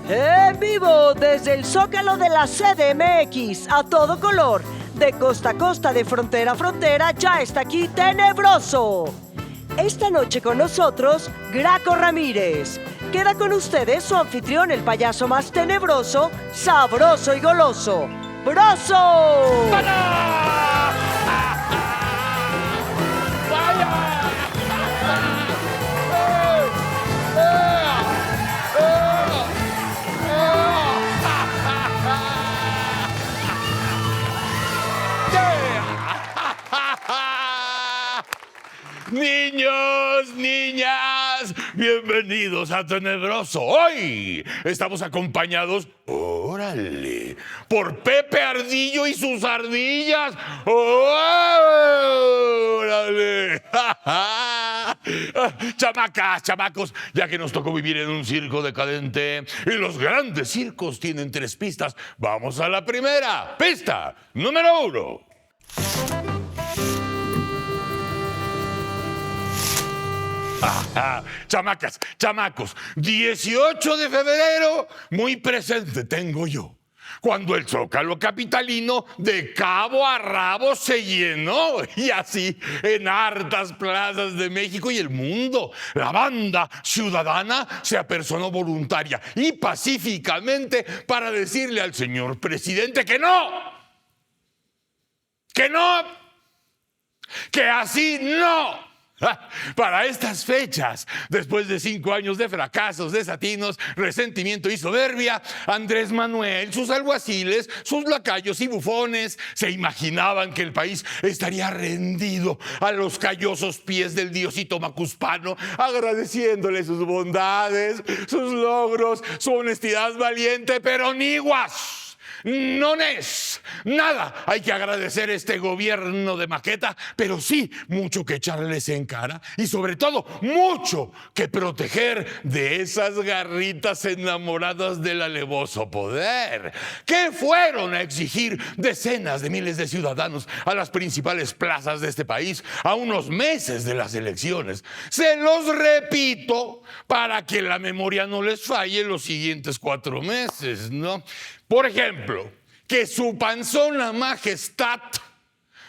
En vivo desde el Zócalo de la CDMX, a todo color, de costa a costa, de frontera a frontera, ya está aquí Tenebroso. Esta noche con nosotros, Graco Ramírez. Queda con ustedes su anfitrión, el payaso más tenebroso, sabroso y goloso, ¡Broso! Niños, niñas, bienvenidos a Tenebroso. Hoy estamos acompañados, órale, por Pepe Ardillo y sus ardillas. ¡Órale! Chamacas, chamacos, ya que nos tocó vivir en un circo decadente y los grandes circos tienen 3 pistas, vamos a la primera. Pista número 1. Chamacas, chamacos, 18 de febrero, muy presente tengo yo. Cuando el Zócalo capitalino de cabo a rabo se llenó, y así en hartas plazas de México y el mundo, la banda ciudadana se apersonó voluntaria y pacíficamente para decirle al señor presidente que no, que así no. Para estas fechas, después de 5 años de fracasos, desatinos, resentimiento y soberbia, Andrés Manuel, sus alguaciles, sus lacayos y bufones se imaginaban que el país estaría rendido a los callosos pies del diosito macuspano, agradeciéndole sus bondades, sus logros, su honestidad valiente, pero niguas. No es nada. Hay que agradecer este gobierno de maqueta, pero sí mucho que echarles en cara y sobre todo mucho que proteger de esas garritas enamoradas del alevoso poder, que fueron a exigir decenas de miles de ciudadanos a las principales plazas de este país a unos meses de las elecciones. Se los repito para que la memoria no les falle los siguientes 4 meses, ¿no? Por ejemplo, que su panzona majestad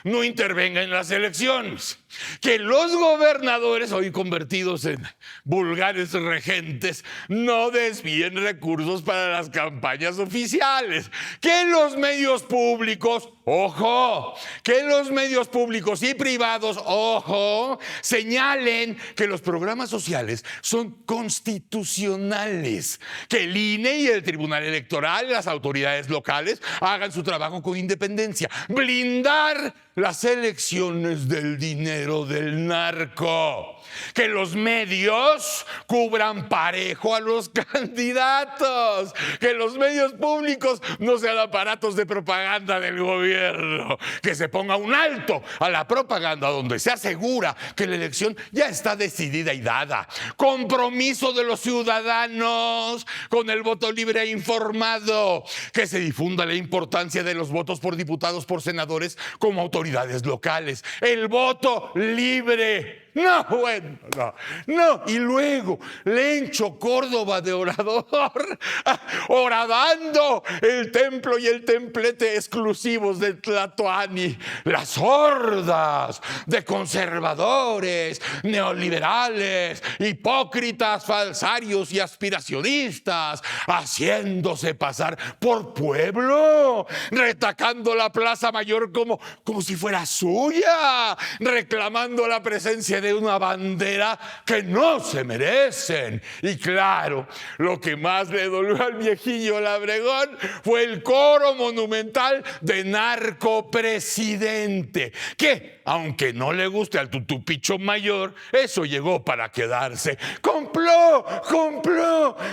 no intervenga en las elecciones, que los gobernadores, hoy convertidos en vulgares regentes, no desvíen recursos para las campañas oficiales, que los medios públicos, ojo, que los medios públicos y privados, ojo, señalen que los programas sociales son constitucionales, que el INE y el Tribunal Electoral, las autoridades locales, hagan su trabajo con independencia, blindar las elecciones del dinero del narco, que los medios cubran parejo a los candidatos, que los medios públicos no sean aparatos de propaganda del gobierno, que se ponga un alto a la propaganda donde se asegura que la elección ya está decidida y dada, compromiso de los ciudadanos con el voto libre e informado, que se difunda la importancia de los votos por diputados, por senadores como autoridades locales, el voto libre. No, bueno, no. Y luego, Lencho Córdoba de Orador, horadando el templo y el templete exclusivos de Tlatoani, las hordas de conservadores, neoliberales, hipócritas, falsarios y aspiracionistas, haciéndose pasar por pueblo, retacando la Plaza Mayor como si fuera suya, reclamando la presencia de una bandera que no se merecen. Y claro, lo que más le dolió al viejillo Labregón fue el coro monumental de narcopresidente, que, aunque no le guste al tutupicho mayor, eso llegó para quedarse. ¡Complot!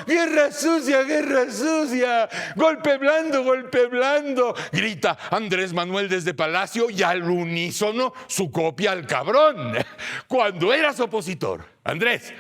¡Guerra sucia! ¡Golpe blando! Grita Andrés Manuel desde Palacio y al unísono su copia al cabrón. Cuando eras opositor, Andrés,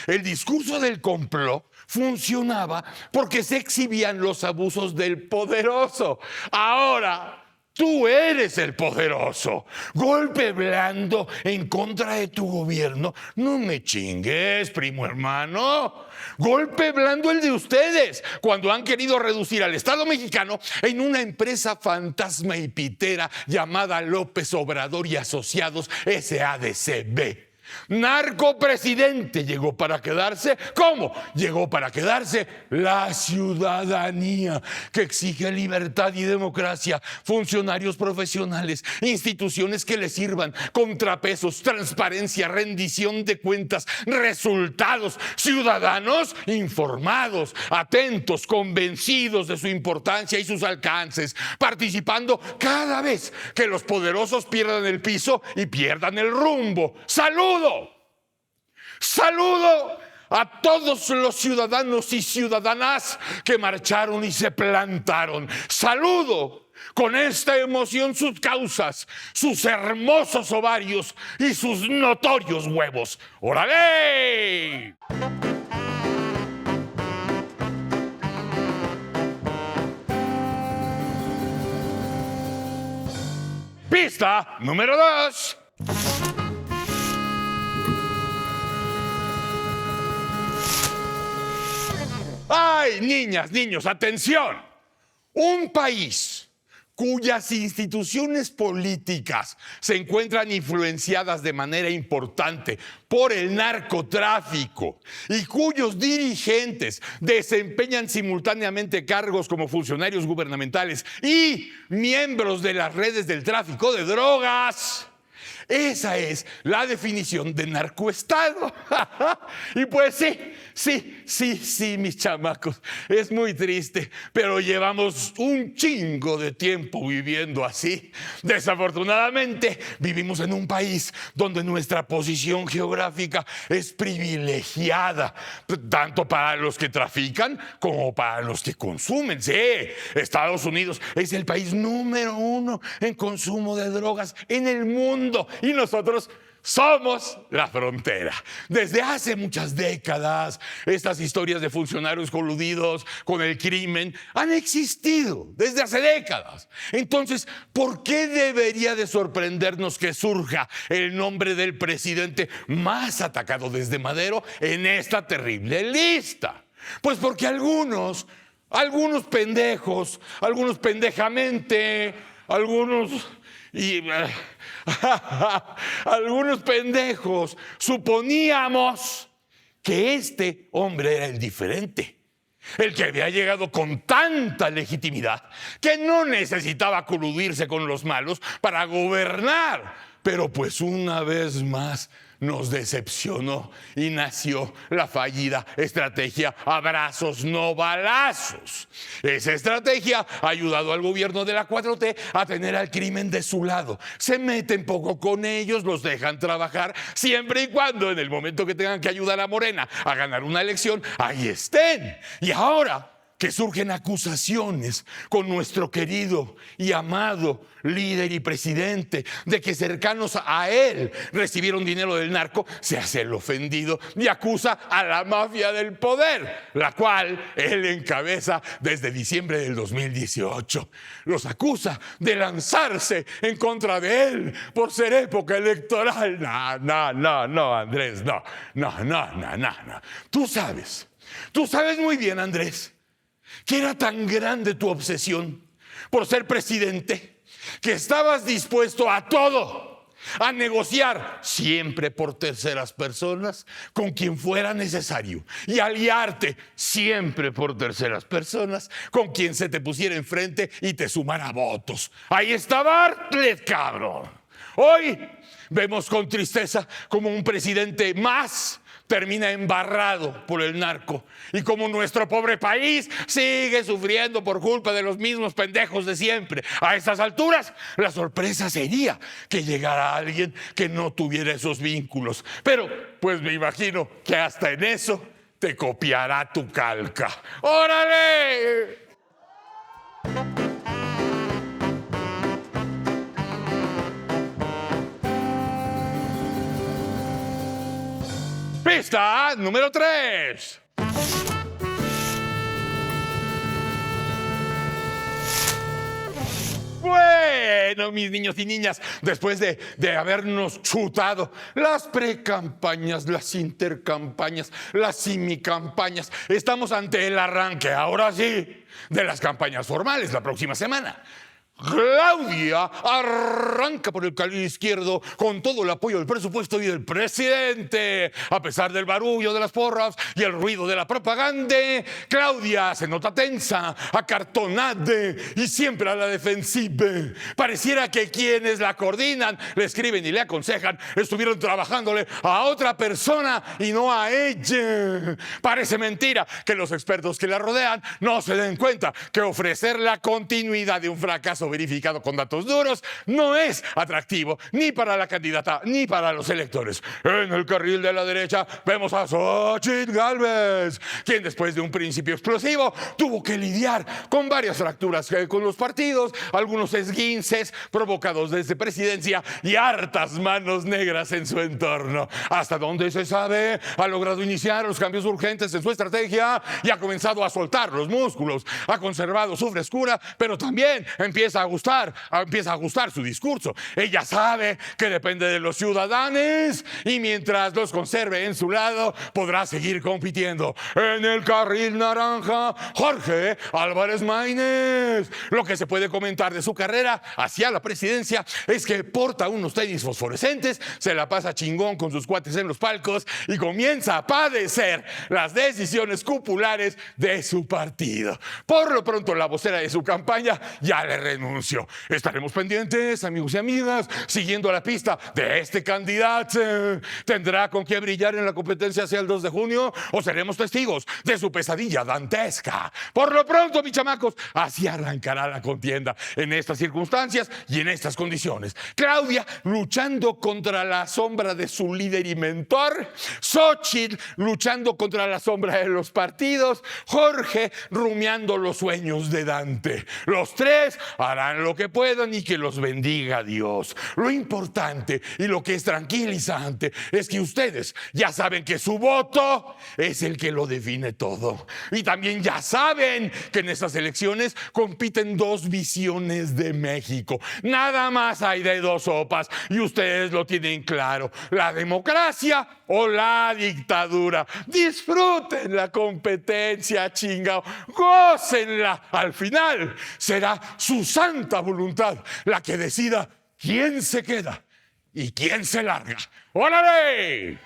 el discurso del complot funcionaba porque se exhibían los abusos del poderoso. Ahora Tú eres el poderoso. Golpe blando en contra de tu gobierno. No me chingues, primo hermano. Golpe blando el de ustedes cuando han querido reducir al Estado mexicano en una empresa fantasma y pitera llamada López Obrador y Asociados SADCB. Narcopresidente llegó para quedarse. ¿Cómo? Llegó para quedarse la ciudadanía que exige libertad y democracia, funcionarios profesionales, instituciones que le sirvan, contrapesos, transparencia, rendición de cuentas, resultados, ciudadanos informados, atentos, convencidos de su importancia y sus alcances, participando cada vez que los poderosos pierdan el piso y pierdan el rumbo. ¡Salud! Saludo a todos los ciudadanos y ciudadanas que marcharon y se plantaron. Saludo con esta emoción sus causas, sus hermosos ovarios y sus notorios huevos. ¡Órale! Pista número 2. ¡Ay, niñas, niños, atención! Un país cuyas instituciones políticas se encuentran influenciadas de manera importante por el narcotráfico y cuyos dirigentes desempeñan simultáneamente cargos como funcionarios gubernamentales y miembros de las redes del tráfico de drogas. Esa es la definición de narcoestado. Y pues sí, mis chamacos, es muy triste, pero llevamos un chingo de tiempo viviendo así. Desafortunadamente, vivimos en un país donde nuestra posición geográfica es privilegiada, tanto para los que trafican como para los que consumen. Sí, Estados Unidos es el país número 1 en consumo de drogas en el mundo. Y nosotros somos la frontera. Desde hace muchas décadas, estas historias de funcionarios coludidos con el crimen han existido desde hace décadas. Entonces, ¿por qué debería de sorprendernos que surja el nombre del presidente más atacado desde Madero en esta terrible lista? Pues porque algunos pendejos, algunos pendejamente, algunos pendejos suponíamos que este hombre era el diferente, el que había llegado con tanta legitimidad que no necesitaba coludirse con los malos para gobernar. Pero pues una vez más nos decepcionó y nació la fallida estrategia abrazos no balazos. Esa estrategia ha ayudado al gobierno de la 4T a tener al crimen de su lado. Se meten poco con ellos, los dejan trabajar, siempre y cuando en el momento que tengan que ayudar a Morena a ganar una elección, ahí estén. Y ahora que surgen acusaciones con nuestro querido y amado líder y presidente de que cercanos a él recibieron dinero del narco, se hace el ofendido y acusa a la mafia del poder, la cual él encabeza desde diciembre del 2018. Los acusa de lanzarse en contra de él por ser época electoral. No, Andrés, no. Tú sabes muy bien, Andrés, que era tan grande tu obsesión por ser presidente que estabas dispuesto a todo, a negociar siempre por terceras personas con quien fuera necesario y aliarte siempre por terceras personas con quien se te pusiera enfrente y te sumara votos. Ahí está Bartlett, cabrón. Hoy vemos con tristeza como un presidente más termina embarrado por el narco y como nuestro pobre país sigue sufriendo por culpa de los mismos pendejos de siempre. A estas alturas, la sorpresa sería que llegara alguien que no tuviera esos vínculos. Pero, pues me imagino que hasta en eso te copiará tu calca. ¡Órale! Pista número 3. Bueno, mis niños y niñas, después de habernos chutado las precampañas, las intercampañas, las semicampañas, estamos ante el arranque, ahora sí, de las campañas formales la próxima semana. Claudia arranca por el carril izquierdo con todo el apoyo del presupuesto y del presidente. A pesar del barullo de las porras y el ruido de la propaganda, Claudia se nota tensa, acartonada y siempre a la defensiva. Pareciera que quienes la coordinan, le escriben y le aconsejan, estuvieron trabajándole a otra persona y no a ella. Parece mentira que los expertos que la rodean no se den cuenta que ofrecer la continuidad de un fracaso verificado con datos duros no es atractivo ni para la candidata ni para los electores. En el carril de la derecha vemos a Xochitl Gálvez, quien después de un principio explosivo tuvo que lidiar con varias fracturas con los partidos, algunos esguinces provocados desde presidencia y hartas manos negras en su entorno. Hasta donde se sabe, ha logrado iniciar los cambios urgentes en su estrategia y ha comenzado a soltar los músculos, ha conservado su frescura, pero también empieza a ajustar su discurso. Ella sabe que depende de los ciudadanos y mientras los conserve en su lado podrá seguir compitiendo. En el carril naranja, Jorge Álvarez Maínez. Lo que se puede comentar de su carrera hacia la presidencia es que porta unos tenis fosforescentes, se la pasa chingón con sus cuates en los palcos y comienza a padecer las decisiones cupulares de su partido. Por lo pronto, la vocera de su campaña ya le renunció. Estaremos pendientes, amigos y amigas, siguiendo la pista de este candidato. ¿Tendrá con qué brillar en la competencia hacia el 2 de junio o seremos testigos de su pesadilla dantesca? Por lo pronto, mis chamacos, así arrancará la contienda en estas circunstancias y en estas condiciones. Claudia luchando contra la sombra de su líder y mentor, Xochitl luchando contra la sombra de los partidos, Jorge rumiando los sueños de Dante. Los tres harán lo que puedan y que los bendiga Dios. Lo importante y lo que es tranquilizante es que ustedes ya saben que su voto es el que lo define todo. Y también ya saben que en estas elecciones compiten dos visiones de México. Nada más hay de dos sopas y ustedes lo tienen claro: la democracia o la dictadura. Disfruten la competencia, chingao. Gócenla. Al final será su santa voluntad la que decida quién se queda y quién se larga. ¡Órale!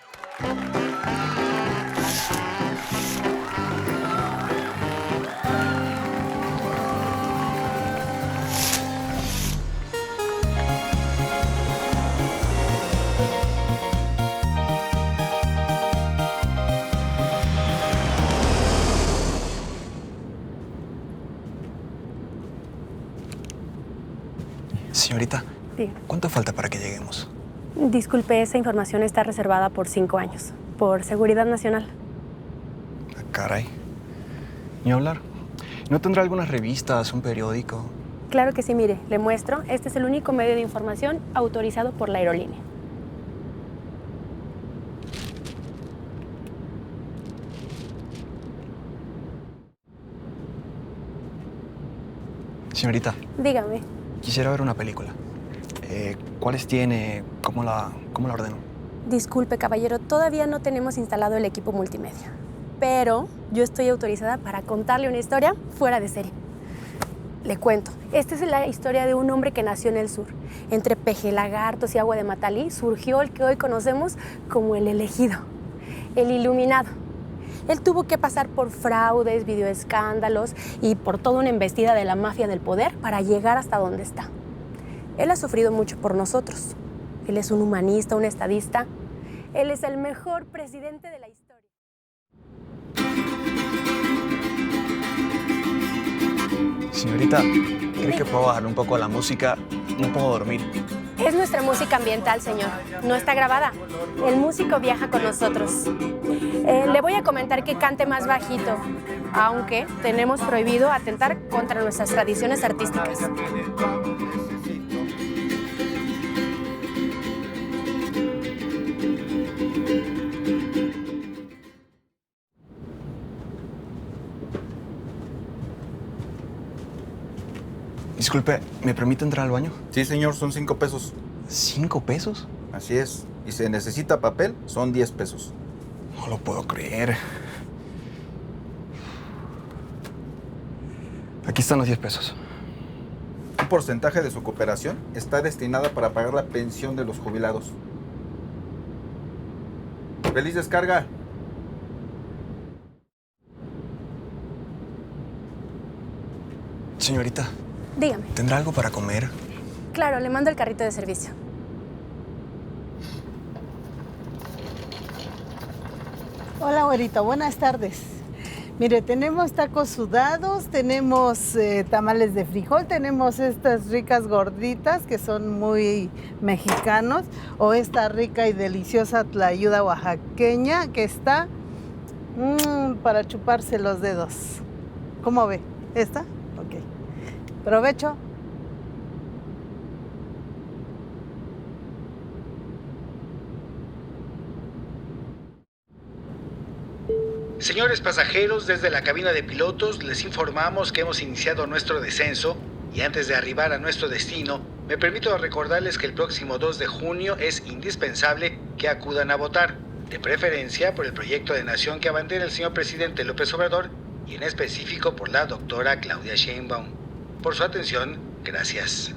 Señorita, Sí. ¿cuánto falta para que lleguemos? Disculpe, esa información está reservada por 5 años, por seguridad nacional. Ah, caray. Ni hablar. ¿No tendrá algunas revistas, un periódico? Claro que sí, mire, le muestro. Este es el único medio de información autorizado por la aerolínea. Señorita, Dígame. quisiera ver una película. ¿Cuáles tiene? ¿Cómo la ordeno? Disculpe, caballero, todavía no tenemos instalado el equipo multimedia. Pero yo estoy autorizada para contarle una historia fuera de serie. Le cuento. Esta es la historia de un hombre que nació en el sur. Entre pejelagartos y agua de Matalí surgió el que hoy conocemos como el elegido, el iluminado. Él tuvo que pasar por fraudes, videoescándalos y por toda una embestida de la mafia del poder para llegar hasta donde está. Él ha sufrido mucho por nosotros. Él es un humanista, un estadista. Él es el mejor presidente de la historia. Señorita, ¿cree que puedo bajarle un poco a la música? No puedo dormir. Es nuestra música ambiental, señor. No está grabada. El músico viaja con nosotros. Le voy a comentar que cante más bajito, aunque tenemos prohibido atentar contra nuestras tradiciones artísticas. Disculpe, ¿me permite entrar al baño? Sí, señor, son 5 pesos. ¿5 pesos? Así es. Y si necesita papel, son 10 pesos. No lo puedo creer. Aquí están los 10 pesos. Un porcentaje de su cooperación está destinada para pagar la pensión de los jubilados. ¡Feliz descarga! Señorita, Dígame. ¿tendrá algo para comer? Claro, le mando el carrito de servicio. Hola, güerito, buenas tardes. Mire, tenemos tacos sudados, tenemos tamales de frijol, tenemos estas ricas gorditas que son muy mexicanos, o esta rica y deliciosa tlayuda oaxaqueña que está para chuparse los dedos. ¿Cómo ve? ¿Esta? Ok. Provecho. Señores pasajeros, desde la cabina de pilotos les informamos que hemos iniciado nuestro descenso y antes de arribar a nuestro destino, me permito recordarles que el próximo 2 de junio es indispensable que acudan a votar, de preferencia por el proyecto de nación que abandera el señor presidente López Obrador y en específico por la doctora Claudia Sheinbaum. Por su atención, gracias.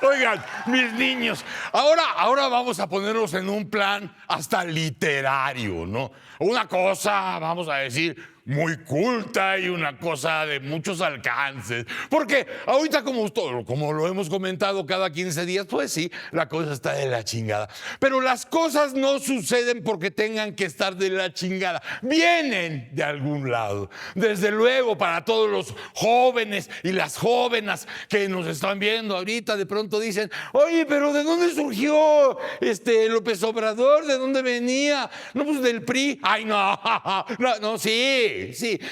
Oigan, mis niños, ahora vamos a ponernos en un plan hasta literario, ¿no? Una cosa, vamos a decir, muy culta y una cosa de muchos alcances. Porque ahorita, como lo hemos comentado cada 15 días, pues sí, la cosa está de la chingada. Pero las cosas no suceden porque tengan que estar de la chingada. Vienen de algún lado. Desde luego, para todos los jóvenes y las jóvenes que nos están viendo ahorita, de pronto dicen, oye, pero ¿de dónde surgió López Obrador? ¿De dónde venía? No, pues del PRI. Ay, no, sí.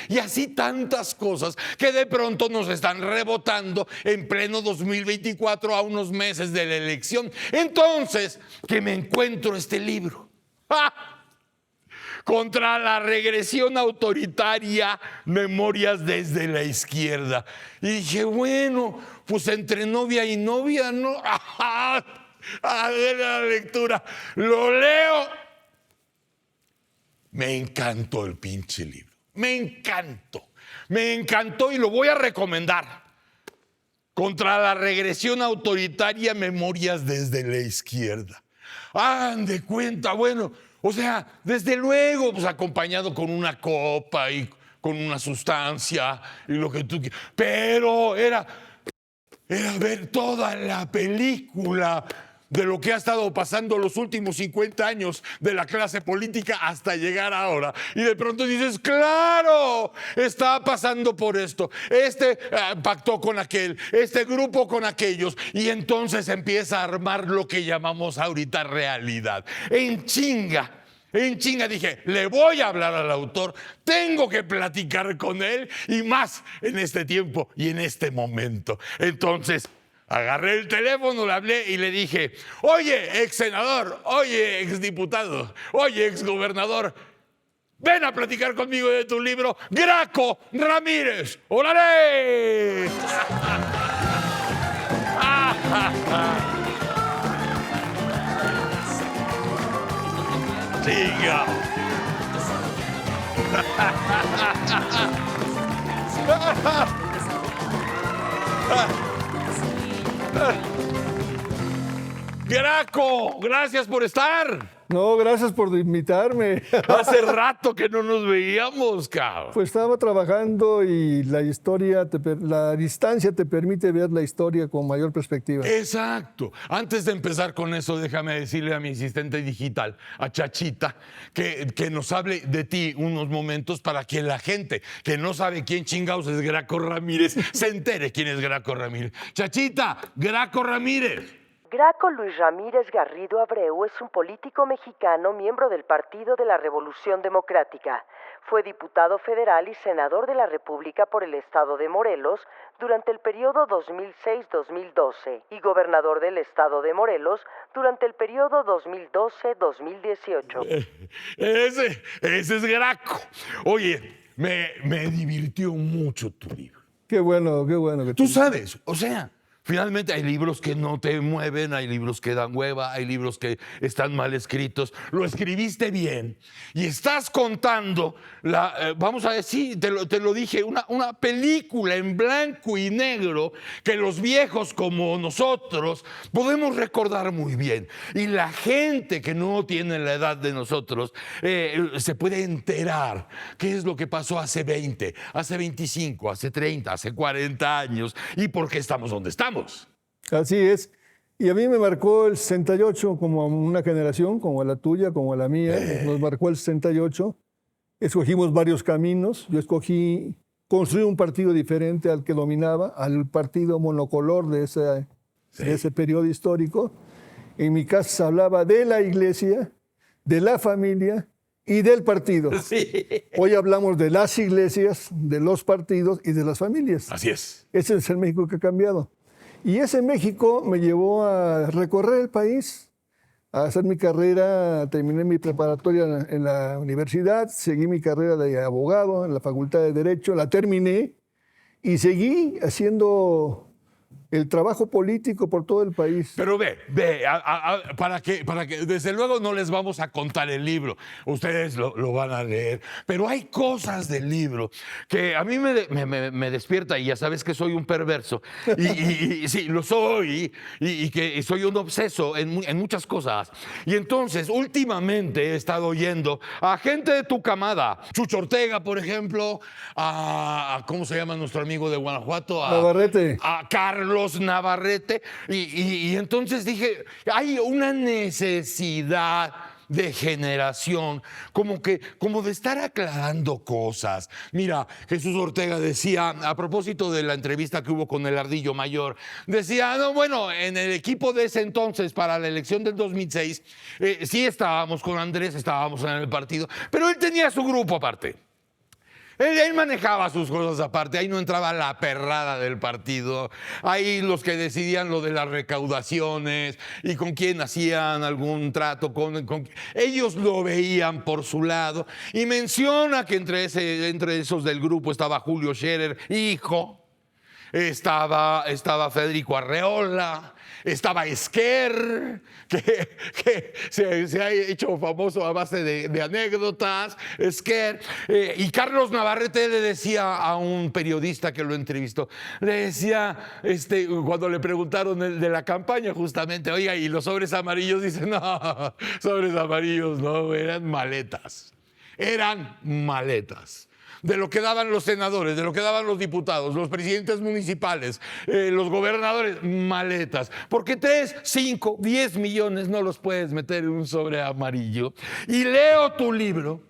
Y así tantas cosas que de pronto nos están rebotando en pleno 2024 a unos meses de la elección. Entonces, que me encuentro este libro. ¡Ah! Contra la regresión autoritaria, memorias desde la izquierda. Y dije, bueno, pues entre novia y novia, ¿no? ¡Ah! A ver la lectura. Lo leo. Me encantó el pinche libro. Me encantó y lo voy a recomendar. Contra la regresión autoritaria, memorias desde la izquierda. Hagan de cuenta, bueno, o sea, desde luego, pues acompañado con una copa y con una sustancia y lo que tú quieras. Pero era ver toda la película de lo que ha estado pasando los últimos 50 años de la clase política hasta llegar ahora. Y de pronto dices, claro, está pasando por esto. Pactó con aquel, este grupo con aquellos. Y entonces empieza a armar lo que llamamos ahorita realidad. En chinga dije, le voy a hablar al autor, tengo que platicar con él y más en este tiempo y en este momento. Entonces, agarré el teléfono, le hablé y le dije, oye, ex senador, oye, ex diputado, oye, ex gobernador, ven a platicar conmigo de tu libro, Graco Ramírez. ¡Órale! Siga. Graco, gracias por estar. No, gracias por invitarme. Hace rato que no nos veíamos, cabrón. Pues estaba trabajando y la distancia te permite ver la historia con mayor perspectiva. Exacto. Antes de empezar con eso, déjame decirle a mi asistente digital, a Chachita, que nos hable de ti unos momentos para que la gente que no sabe quién chingados es Graco Ramírez se entere quién es Graco Ramírez. Chachita, Graco Ramírez. Graco Luis Ramírez Garrido Abreu es un político mexicano, miembro del Partido de la Revolución Democrática. Fue diputado federal y senador de la República por el estado de Morelos durante el periodo 2006-2012 y gobernador del estado de Morelos durante el periodo 2012-2018. Ese es Graco. Oye, me divirtió mucho tu libro. Qué bueno que Tú sabes, o sea, finalmente hay libros que no te mueven, hay libros que dan hueva, hay libros que están mal escritos. Lo escribiste bien y estás contando, vamos a decir, te lo dije, una película en blanco y negro que los viejos como nosotros podemos recordar muy bien. Y la gente que no tiene la edad de nosotros se puede enterar qué es lo que pasó hace 20, hace 25, hace 30, hace 40 años y por qué estamos donde estamos. Así es. Y a mí me marcó el 68 como a una generación, como a la tuya, como a la mía. Nos marcó el 68. Escogimos varios caminos. Yo escogí construir un partido diferente al que dominaba, al partido monocolor de ese periodo histórico. En mi casa se hablaba de la iglesia, de la familia y del partido. Sí. Hoy hablamos de las iglesias, de los partidos y de las familias. Así es. Ese es el México que ha cambiado. Y ese México me llevó a recorrer el país, a hacer mi carrera. Terminé mi preparatoria en la universidad, seguí mi carrera de abogado en la Facultad de Derecho, la terminé y seguí haciendo el trabajo político por todo el país. Pero ve, para que desde luego no les vamos a contar el libro, ustedes lo van a leer, pero hay cosas del libro que a mí me despierta, y ya sabes que soy un perverso, y sí, lo soy, y que soy un obseso en muchas cosas. Y entonces, últimamente he estado oyendo a gente de tu camada, Chucho Ortega, por ejemplo, a ¿cómo se llama nuestro amigo de Guanajuato? Navarrete. A Carlos Navarrete, y entonces dije, hay una necesidad de generación, como de estar aclarando cosas. Mira, Jesús Ortega decía, a propósito de la entrevista que hubo con el Ardillo Mayor, decía, no, bueno, en el equipo de ese entonces, para la elección del 2006, sí estábamos con Andrés, estábamos en el partido, pero él tenía su grupo aparte. Él manejaba sus cosas aparte, ahí no entraba la perrada del partido, ahí los que decidían lo de las recaudaciones y con quién hacían algún trato, ellos lo veían por su lado. Y menciona que entre esos del grupo estaba Julio Scherer, hijo, estaba Federico Arreola, estaba Esquer, que se ha hecho famoso a base de anécdotas, Esquer, y Carlos Navarrete le decía a un periodista que lo entrevistó, le decía, cuando le preguntaron de la campaña justamente, oiga, ¿y los sobres amarillos? Dice, no, sobres amarillos no, eran maletas, de lo que daban los senadores, de lo que daban los diputados, los presidentes municipales, los gobernadores, maletas. Porque 3, 5, 10 millones no los puedes meter en un sobre amarillo. Y leo tu libro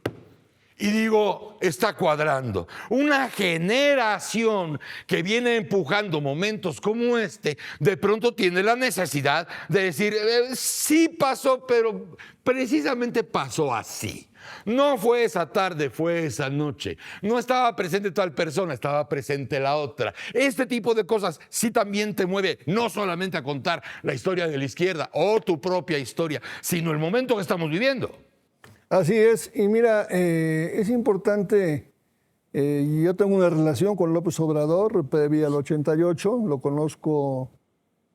y digo, está cuadrando. Una generación que viene empujando momentos como este, de pronto tiene la necesidad de decir, sí pasó, pero precisamente pasó así. No fue esa tarde, fue esa noche. No estaba presente tal persona, estaba presente la otra. Este tipo de cosas sí también te mueve, no solamente a contar la historia de la izquierda o tu propia historia, sino el momento que estamos viviendo. Así es. Y mira, es importante, yo tengo una relación con López Obrador previa al 88, lo conozco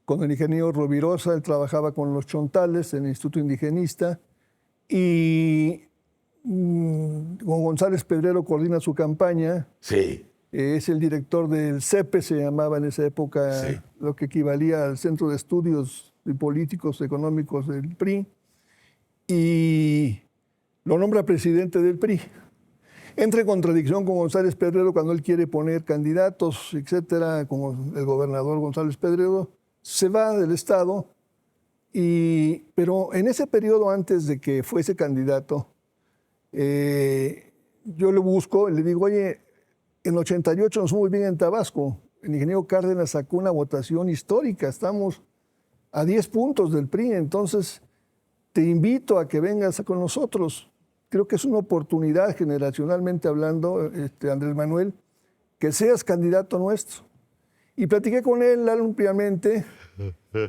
con el ingeniero Rovirosa, él trabajaba con los Chontales en el Instituto Indigenista, y con González Pedrero coordina su campaña. Sí. Es el director del CEPE, se llamaba en esa época, sí, lo que equivalía al Centro de Estudios Políticos Económicos del PRI, y lo nombra presidente del PRI. Entra en contradicción con González Pedrero cuando él quiere poner candidatos, etcétera, como el gobernador González Pedrero, se va del Estado, pero en ese periodo antes de que fuese candidato, yo lo busco y le digo, oye, en 88 nos fue muy bien en Tabasco. El ingeniero Cárdenas sacó una votación histórica. Estamos a 10 puntos del PRI. Entonces, te invito a que vengas con nosotros. Creo que es una oportunidad, generacionalmente hablando, Andrés Manuel, que seas candidato nuestro. Y platiqué con él ampliamente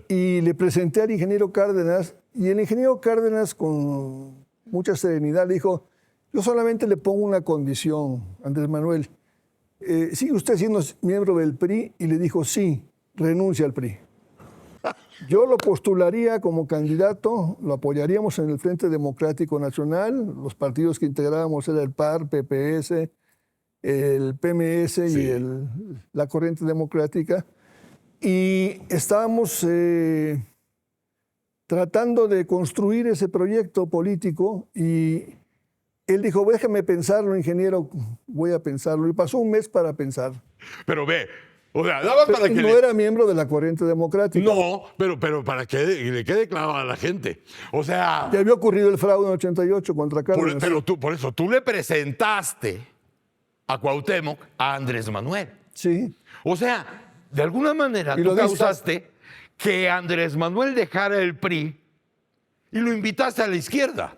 y le presenté al ingeniero Cárdenas, y el ingeniero Cárdenas, con mucha serenidad, le dijo: yo solamente le pongo una condición, Andrés Manuel. ¿Sigue usted siendo miembro del PRI? Y le dijo: sí, renuncia al PRI. Yo lo postularía como candidato, lo apoyaríamos en el Frente Democrático Nacional. Los partidos que integrábamos eran el PAR, PPS, el PMS y la Corriente Democrática. Y estábamos tratando de construir ese proyecto político, y él dijo: déjame pensarlo, ingeniero, voy a pensarlo. Y pasó un mes para pensar. Pero ve, o sea, nada más para que no era miembro de la Corriente Democrática. No, pero para que le quede claro a la gente. O sea... Ya había ocurrido el fraude en 88 contra Cárdenas. Por eso, tú le presentaste a Cuauhtémoc a Andrés Manuel. Sí. O sea, de alguna manera Y tú lo diste. causaste que Andrés Manuel dejara el PRI y lo invitaste a la izquierda.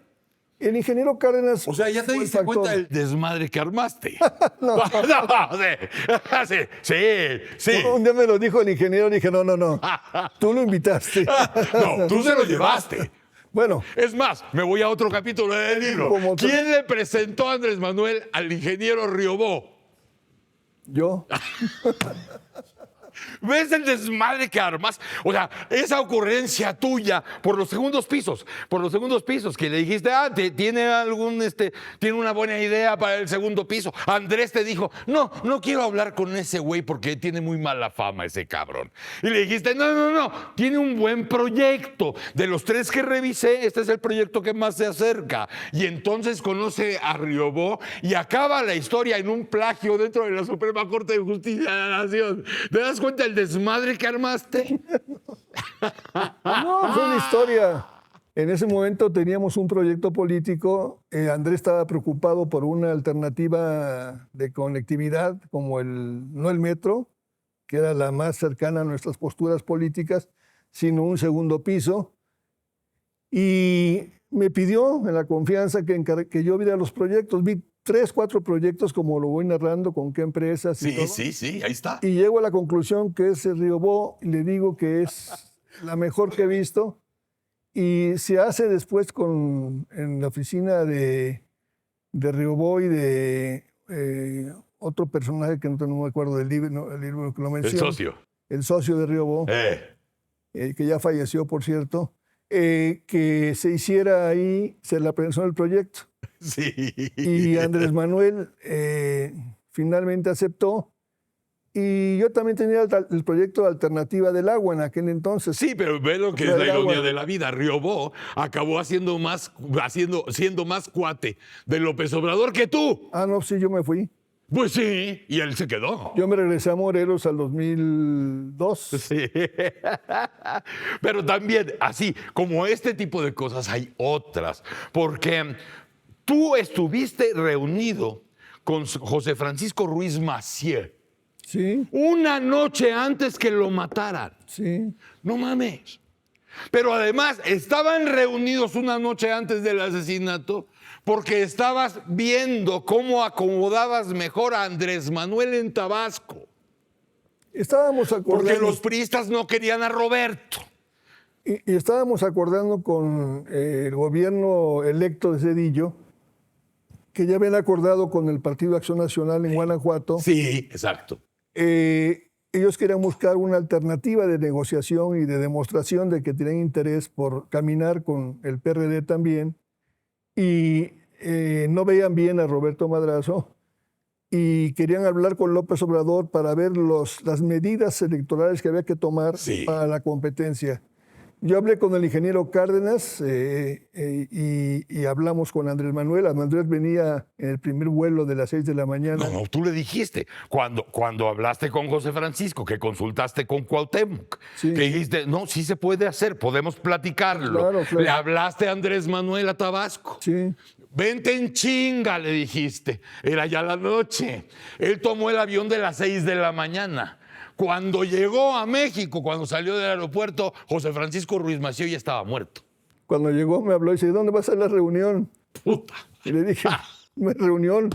El ingeniero Cárdenas... O sea, ya te fue el diste factor. cuenta del desmadre que armaste. No. Sí. Un día me lo dijo el ingeniero, dije: no. Tú lo invitaste. No, tú se lo llevaste. Bueno, Es más, me voy a otro capítulo del libro. Como tú- ¿Quién le presentó a Andrés Manuel al ingeniero Riobó? yo... ¿Ves el desmadre que armas? O sea, esa ocurrencia tuya por los segundos pisos, que le dijiste: tiene una buena idea para el segundo piso. Andrés te dijo: no quiero hablar con ese güey porque tiene muy mala fama ese cabrón. Y le dijiste: no, tiene un buen proyecto. De los 3 que revisé, este es el proyecto que más se acerca. Y entonces conoce a Riobó y acaba la historia en un plagio dentro de la Suprema Corte de Justicia de la Nación. ¿Te das cuenta del desmadre que armaste? No, fue una historia. En ese momento teníamos un proyecto político. Andrés estaba preocupado por una alternativa de conectividad, como no el metro, que era la más cercana a nuestras posturas políticas, sino un segundo piso. Y me pidió en la confianza que yo viera los proyectos. Vi 3, 4 proyectos, como lo voy narrando, con qué empresas y todo. Sí, ahí está. Y llego a la conclusión que es el Riobó, y le digo que es la mejor que he visto. Y se hace después en la oficina de Riobó y de otro personaje que no me acuerdo del libro, el libro que lo El menciona. socio. El socio de Riobó, que ya falleció, por cierto, que se hiciera ahí, se le presentó el proyecto. Sí. Y Andrés Manuel finalmente aceptó. Y yo también tenía el proyecto de alternativa del agua en aquel entonces. Sí, pero ve lo que es Del la ironía agua. de la vida. Riobó acabó siendo más cuate de López Obrador que tú. Ah, no, sí, yo me fui. Pues sí, y él se quedó. Yo me regresé a Morelos al 2002. Sí. Pero también, así como este tipo de cosas, hay otras. Porque tú estuviste reunido con José Francisco Ruiz Massieu Sí, una noche antes que lo mataran. sí. No mames. Pero además estaban reunidos una noche antes del asesinato porque estabas viendo cómo acomodabas mejor a Andrés Manuel en Tabasco. Estábamos acordando. Porque los priistas no querían a Roberto. Y estábamos acordando con el gobierno electo de Zedillo, que ya habían acordado con el Partido Acción Nacional en Guanajuato. Sí, exacto. Ellos querían buscar una alternativa de negociación y de demostración de que tenían interés por caminar con el PRD también, y no veían bien a Roberto Madrazo y querían hablar con López Obrador para ver las medidas electorales que había que tomar para la competencia. Yo hablé con el ingeniero Cárdenas y hablamos con Andrés Manuel. Andrés venía en el primer vuelo de las 6 de la mañana. No, tú le dijiste, cuando hablaste con José Francisco, que consultaste con Cuauhtémoc, Sí. que dijiste, no, sí se puede hacer, podemos platicarlo. Claro. Le hablaste a Andrés Manuel a Tabasco. Sí. Vente en chinga, le dijiste. Era ya la noche. Él tomó el avión de las 6 de la mañana. Cuando llegó a México, cuando salió del aeropuerto, José Francisco Ruiz Massieu ya estaba muerto. Cuando llegó me habló y dice, ¿dónde va a ser la reunión? Puta. Y le dije, no es reunión,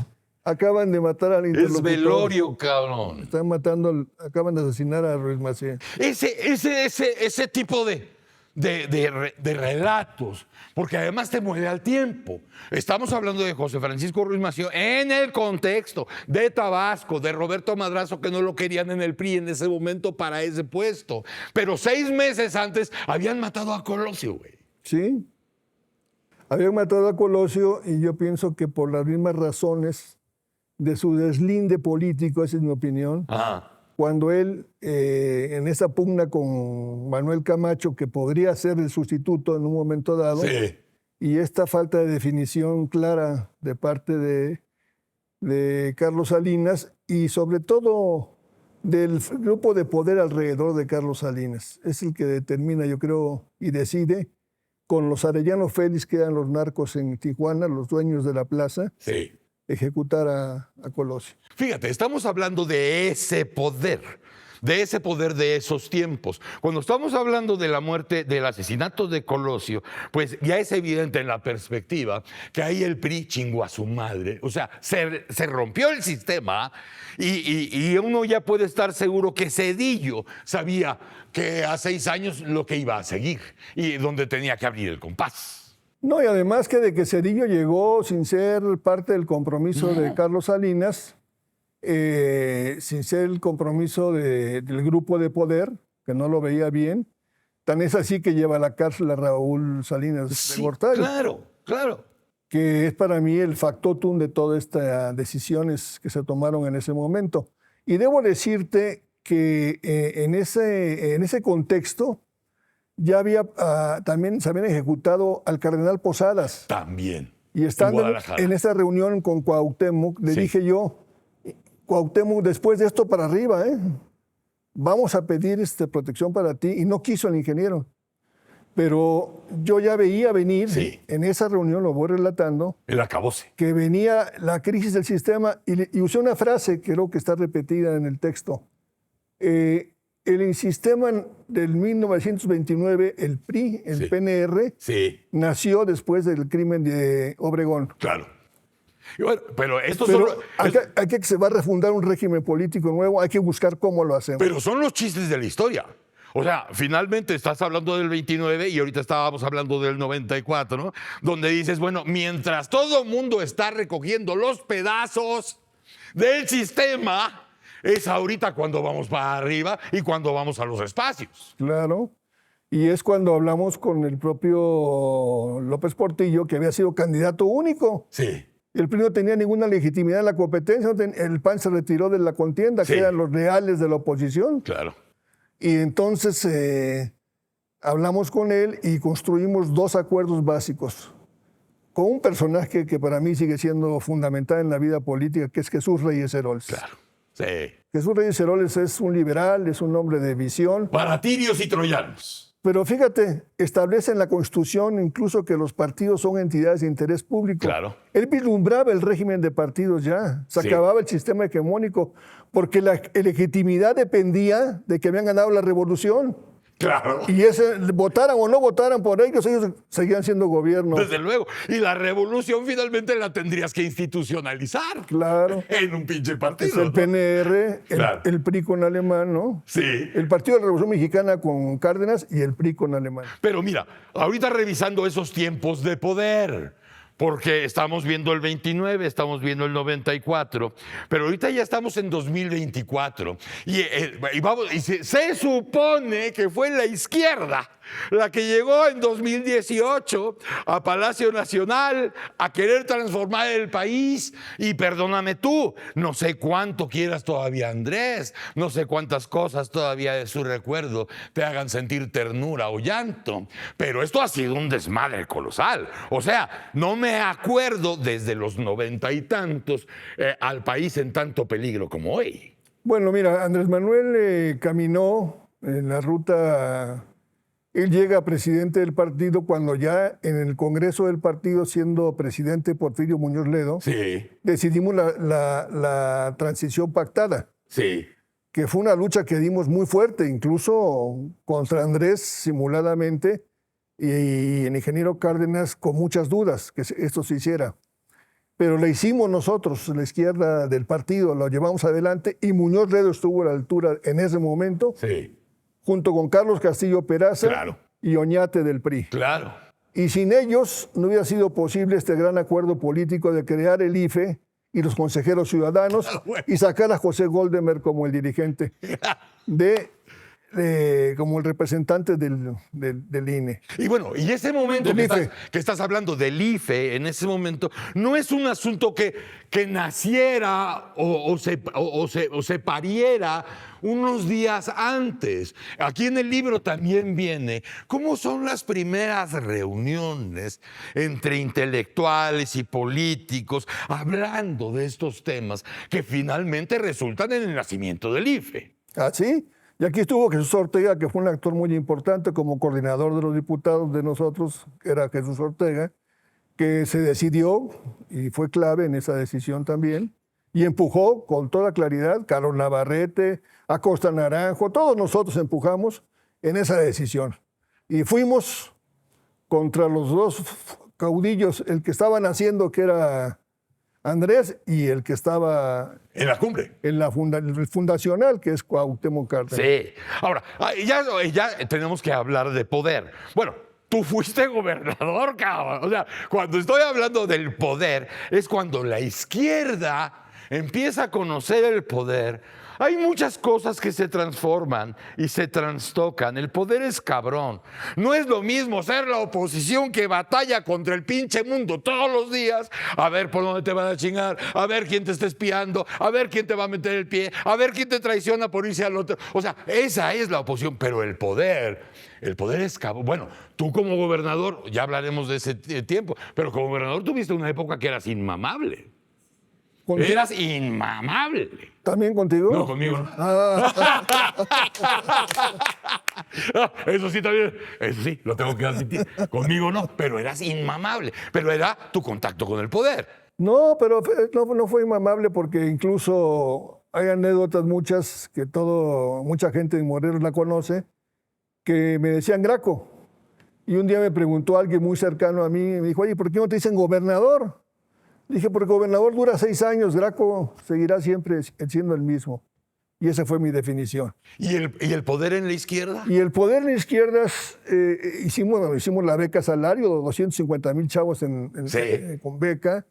acaban de matar al interlocutor. Es velorio, cabrón. Están matando, acaban de asesinar a Ruiz Massieu. Ese tipo de relatos, porque además te mueve al tiempo. Estamos hablando de José Francisco Ruiz Massieu en el contexto de Tabasco, de Roberto Madrazo, que no lo querían en el PRI en ese momento para ese puesto. Pero 6 meses antes habían matado a Colosio, güey. Sí. Habían matado a Colosio y yo pienso que por las mismas razones de su deslinde político, esa es mi opinión, cuando él, en esa pugna con Manuel Camacho, que podría ser el sustituto en un momento dado, Sí. y esta falta de definición clara de parte de Carlos Salinas y sobre todo del grupo de poder alrededor de Carlos Salinas. Es el que determina, yo creo, y decide, con los Arellano Félix, que eran los narcos en Tijuana, los dueños de la plaza, Sí. ejecutar a Colosio. Fíjate, estamos hablando de ese poder de esos tiempos. Cuando estamos hablando de la muerte, del asesinato de Colosio, pues ya es evidente en la perspectiva que ahí el PRI chingó a su madre. O sea, se rompió el sistema y uno ya puede estar seguro que Zedillo sabía que a 6 años lo que iba a seguir y donde tenía que abrir el compás. No, y además que de que Zedillo llegó sin ser parte del compromiso de Carlos Salinas, sin ser el compromiso del grupo de poder, que no lo veía bien, tan es así que lleva a la cárcel a Raúl Salinas Sí, de Gortari, claro. que es para mí el factotum de todas estas decisiones que se tomaron en ese momento. Y debo decirte que en ese contexto ya también se habían ejecutado al cardenal Posadas. También. Y estando en esa reunión con Cuauhtémoc, le dije yo, Cuauhtémoc, después de esto para arriba, vamos a pedir protección para ti. Y no quiso el ingeniero. Pero yo ya veía venir, en esa reunión, lo voy relatando, El acabose. que venía la crisis del sistema y usé una frase que creo que está repetida en el texto. El sistema del 1929, el PRI, el PNR, nació después del crimen de Obregón. Claro. Y bueno, pero hay que se va a refundar un régimen político nuevo, hay que buscar cómo lo hacemos. Pero son los chistes de la historia. O sea, finalmente estás hablando del 29 y ahorita estábamos hablando del 94, ¿no? Donde dices, bueno, mientras todo el mundo está recogiendo los pedazos del sistema, es ahorita cuando vamos para arriba y cuando vamos a los espacios. Claro. Y es cuando hablamos con el propio López Portillo, que había sido candidato único. Sí. El PRI no tenía ninguna legitimidad en la competencia, el PAN se retiró de la contienda, que eran los leales de la oposición. Claro. Y entonces hablamos con él y construimos 2 acuerdos básicos con un personaje que para mí sigue siendo fundamental en la vida política, que es Jesús Reyes Heroles. Claro. Sí. Jesús Reyes Heroles es un liberal, es un hombre de visión. Para tirios y troyanos. Pero fíjate, establece en la Constitución incluso que los partidos son entidades de interés público. Claro. Él vislumbraba el régimen de partidos ya. Se acababa el sistema hegemónico porque la legitimidad dependía de que habían ganado la revolución. Claro. Y votaran o no votaran por ellos seguían siendo gobierno. Desde luego. Y la revolución finalmente la tendrías que institucionalizar. Claro. En un pinche partido. Es el PNR, Claro. el PRI con Alemán, ¿no? Sí. El Partido de la Revolución Mexicana con Cárdenas y el PRI con Alemán. Pero mira, ahorita revisando esos tiempos de poder, porque estamos viendo el 29, estamos viendo el 94, pero ahorita ya estamos en 2024 y se supone que fue la izquierda la que llegó en 2018 a Palacio Nacional a querer transformar el país. Y perdóname tú, no sé cuánto quieras todavía Andrés, no sé cuántas cosas todavía de su recuerdo te hagan sentir ternura o llanto, pero esto ha sido un desmadre colosal. O sea, no me acuerdo desde los 90 y tantos al país en tanto peligro como hoy. Bueno, mira, Andrés Manuel caminó en la ruta. Él llega a presidente del partido cuando ya en el Congreso del partido, siendo presidente Porfirio Muñoz Ledo, decidimos la transición pactada. Sí. que fue una lucha que dimos muy fuerte, incluso contra Andrés simuladamente y el ingeniero Cárdenas con muchas dudas que esto se hiciera. Pero la hicimos nosotros, la izquierda del partido, lo llevamos adelante y Muñoz Ledo estuvo a la altura en ese momento, Sí, junto con Carlos Castillo Peraza Claro. y Oñate del PRI. claro. Y sin ellos no hubiera sido posible este gran acuerdo político de crear el IFE y los consejeros ciudadanos Bueno. y sacar a José Goldemer como el dirigente, como el representante del INE. Y bueno, y ese momento Del que IFE. estás hablando del IFE, en ese momento, no es un asunto que naciera o se pariera unos días antes. Aquí en el libro también viene cómo son las primeras reuniones entre intelectuales y políticos hablando de estos temas que finalmente resultan en el nacimiento del IFE. ¿Ah, sí? Y aquí estuvo Jesús Ortega, que fue un actor muy importante como coordinador de los diputados de nosotros, que era Jesús Ortega, que se decidió, y fue clave en esa decisión también, y empujó con toda claridad, Carlos Navarrete, Acosta Naranjo, todos nosotros empujamos en esa decisión. Y fuimos contra los dos caudillos, el que estaban haciendo, que era Andrés, y el que estaba En la cumbre. en el fundacional, que es Cuauhtémoc Cárdenas. Sí. Ahora, ya tenemos que hablar de poder. Bueno, tú fuiste gobernador, cabrón. O sea, cuando estoy hablando del poder, es cuando la izquierda empieza a conocer el poder. Hay muchas cosas que se transforman y se trastocan. El poder es cabrón. No es lo mismo ser la oposición que batalla contra el pinche mundo todos los días. A ver por dónde te van a chingar, a ver quién te está espiando, a ver quién te va a meter el pie, a ver quién te traiciona por irse al otro. O sea, esa es la oposición, pero el poder es cabrón. Bueno, tú como gobernador, ya hablaremos de ese tiempo, pero como gobernador tuviste una época que eras inmamable. ¿Contigo? Eras inmamable. ¿También contigo? No, conmigo no. Ah, Eso sí, también. Eso sí, lo tengo que admitir. Conmigo no, pero eras inmamable. Pero era tu contacto con el poder. no, pero no fue inmamable porque incluso hay anécdotas muchas que mucha gente en Morelos la conoce, que me decían Graco. Y un día me preguntó alguien muy cercano a mí, me dijo, oye, ¿por qué no te dicen gobernador? Dije, porque gobernador dura 6 años, Graco seguirá siempre siendo el mismo. Y esa fue mi definición. ¿Y el poder en la izquierda? Y el poder en la izquierda, hicimos la beca salario, 250,000 chavos Sí. con beca.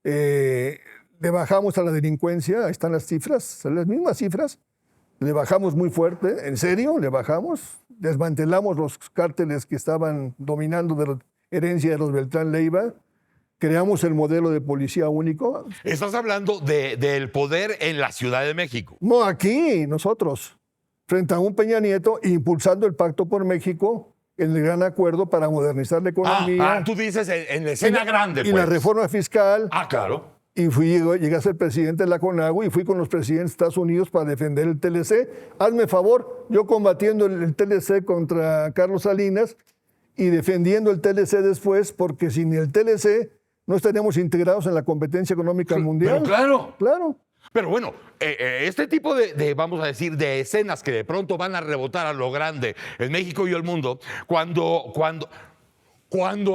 Le bajamos a la delincuencia, ahí están las cifras, son las mismas cifras. Le bajamos muy fuerte, en serio, le bajamos. Desmantelamos los cárteles que estaban dominando de la herencia de los Beltrán Leiva. Creamos el modelo de policía único. Estás hablando del poder en la Ciudad de México. No, aquí, nosotros, frente a un Peña Nieto, impulsando el Pacto por México, en el gran acuerdo para modernizar la economía. Tú dices en la escena grande, y pues. la reforma fiscal. Claro. Y llegué a ser presidente de la CONAGUA y fui con los presidentes de Estados Unidos para defender el TLC. Hazme favor, yo combatiendo el TLC contra Carlos Salinas y defendiendo el TLC después, porque sin el TLC no estaríamos integrados en la competencia económica mundial. Pero claro. Claro. Pero bueno, este tipo vamos a decir, de escenas que de pronto van a rebotar a lo grande en México y el mundo, cuando